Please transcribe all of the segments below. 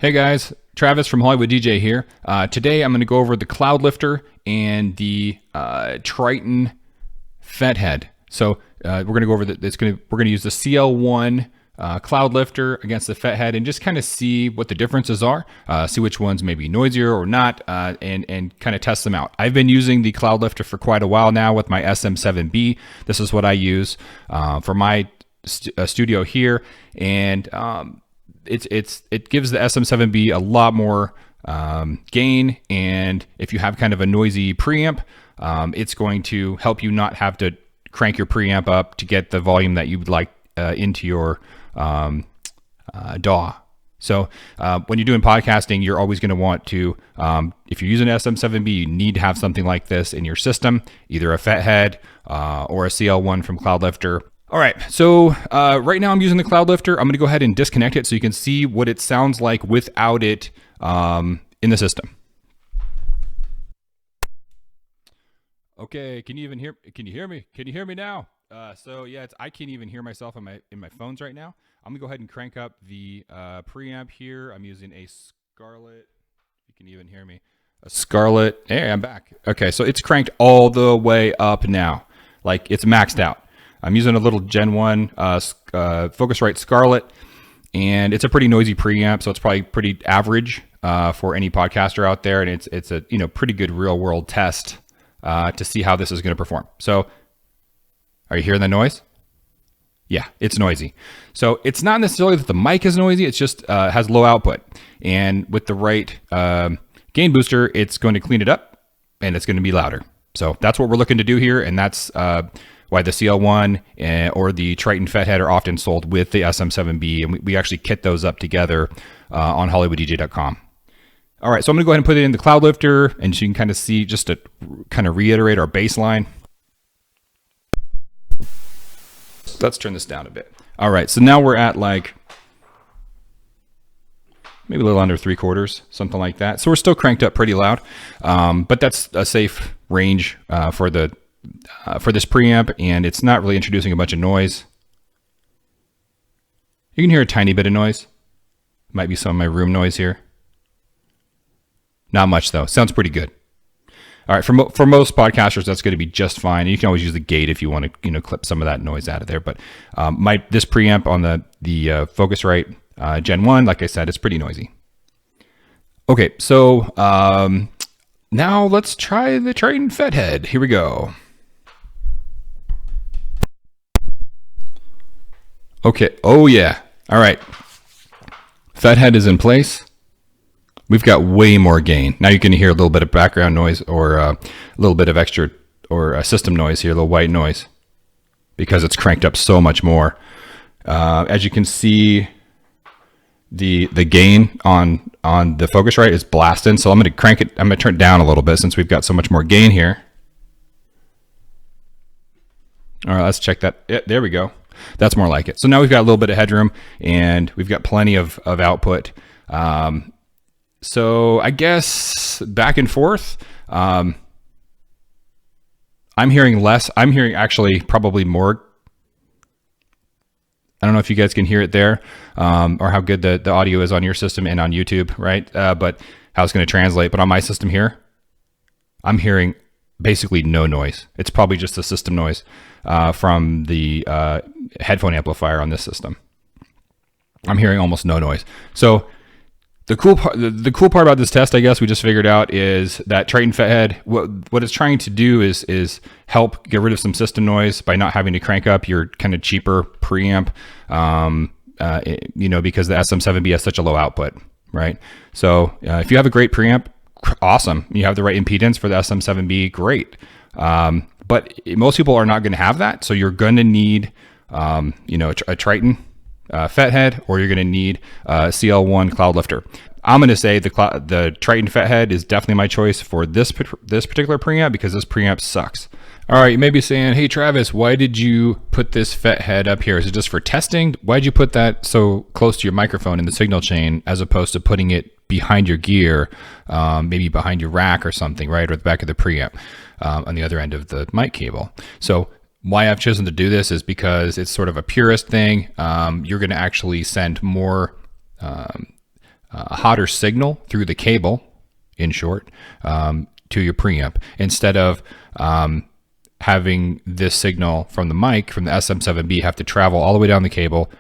Hey guys, Travis from Hollywood DJ here. Today I'm going to go over the Cloudlifter and the Triton Fet Head. So we're going to go over we're going to use the CL-1 Cloudlifter against the Fet Head and just kind of see what the differences are, see which ones may be noisier or not, and kind of test them out. I've been using the Cloudlifter for quite a while now with my SM7B. This is what I use for my studio here, and it gives the SM7B a lot more gain, and if you have kind of a noisy preamp, it's going to help you not have to crank your preamp up to get the volume that you would like into your DAW. So when you're doing podcasting, you're always going to want to, if you're using SM7B, you need to have something like this in your system, either a Fet Head or a CL-1 from Cloudlifter. All right, so right now I'm using the Cloudlifter. I'm gonna go ahead and disconnect it so you can see what it sounds like without it in the system. Okay, can you hear me? Can you hear me now? So yeah, I can't even hear myself in my phones right now. I'm gonna go ahead and crank up the preamp here. I'm using a Scarlett. You can even hear me. A Scarlett. Hey, I'm back. Okay, so it's cranked all the way up now, like it's maxed out. I'm using a little Gen 1 Focusrite Scarlett, and it's a pretty noisy preamp, so it's probably pretty average for any podcaster out there, and it's a pretty good real world test to see how this is going to perform. So, are you hearing the noise? Yeah, it's noisy. So it's not necessarily that the mic is noisy; it's just has low output, and with the right gain booster, it's going to clean it up, and it's going to be louder. So that's what we're looking to do here, and that's why the CL-1 or the Triton Fet Head are often sold with the SM7B, and we actually kit those up together on HollywoodDJ.com. All right, so I'm gonna go ahead and put it in the Cloudlifter, and you can kind of see, just to kind of reiterate our baseline. Let's turn this down a bit. All right, so now we're at like maybe a little under 3/4, something like that. So we're still cranked up pretty loud, but that's a safe range for this preamp, and it's not really introducing a bunch of noise. You can hear a tiny bit of noise. Might be some of my room noise here. Not much though. Sounds pretty good. All right, for most podcasters, that's going to be just fine. You can always use the gate if you want to, clip some of that noise out of there. But this preamp on the Focusrite Gen 1, like I said, it's pretty noisy. Okay, so now let's try the Triton Fet Head. Here we go. Okay, oh yeah. All right. Fet Head is in place. We've got way more gain. Now you can hear a little bit of background noise or a little bit of extra or system noise here, a little white noise, because it's cranked up so much more. As you can see, the gain on the Focusrite is blasting. So I'm going to crank it. I'm going to turn it down a little bit since we've got so much more gain here. All right, let's check that. Yeah, there we go. That's more like it. So now we've got a little bit of headroom, and we've got plenty of output. So I guess back and forth, I'm hearing less. I'm hearing actually probably more. I don't know if you guys can hear it there, or how good the audio is on your system and on YouTube, right? But how it's going to translate. But on my system here, I'm hearing basically no noise. It's probably just the system noise from the headphone amplifier on this system. I'm hearing almost no noise. So the cool part about this test, I guess we just figured out, is that Triton Fet Head, what it's trying to do is help get rid of some system noise by not having to crank up your kind of cheaper preamp, because the SM7B has such a low output, right? So if you have a great preamp, awesome. You have the right impedance for the SM7B, great. But most people are not going to have that, so you're going to need, a Triton Fet Head, or you're going to need CL-1 Cloudlifter. I'm going to say the Triton Fet Head is definitely my choice for this particular preamp, because this preamp sucks. All right, you may be saying, hey Travis, why did you put this Fet Head up here? Is it just for testing? Why'd you put that so close to your microphone in the signal chain, as opposed to putting it behind your gear, maybe behind your rack or something, right? Or the back of the preamp on the other end of the mic cable. So why I've chosen to do this is because it's sort of a purist thing. You're going to actually send more a hotter signal through the cable, in short, to your preamp, instead of having this signal from the mic, from the SM7B, have to travel all the way down the cable.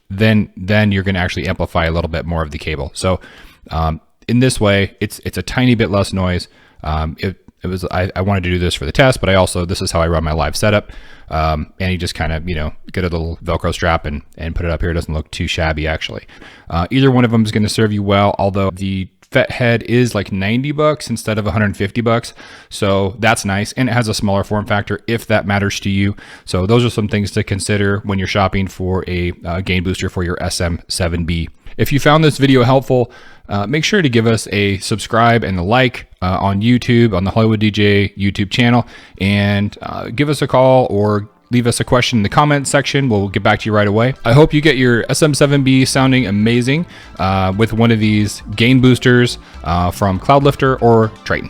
Then you're going to actually amplify a little bit more of the cable. So in this way, it's a tiny bit less noise. I wanted to do this for the test, but this is how I run my live setup. And you just kind of, get a little Velcro strap and put it up here. It doesn't look too shabby, actually. Either one of them is going to serve you well, although the Fet Head is like $90 instead of $150. So that's nice. And it has a smaller form factor if that matters to you. So those are some things to consider when you're shopping for a gain booster for your SM7B. If you found this video helpful, make sure to give us a subscribe and a like on YouTube, on the Hollywood DJ YouTube channel, and give us a call or leave us a question in the comments section. We'll get back to you right away. I hope you get your SM7B sounding amazing with one of these gain boosters from Cloudlifter or Triton.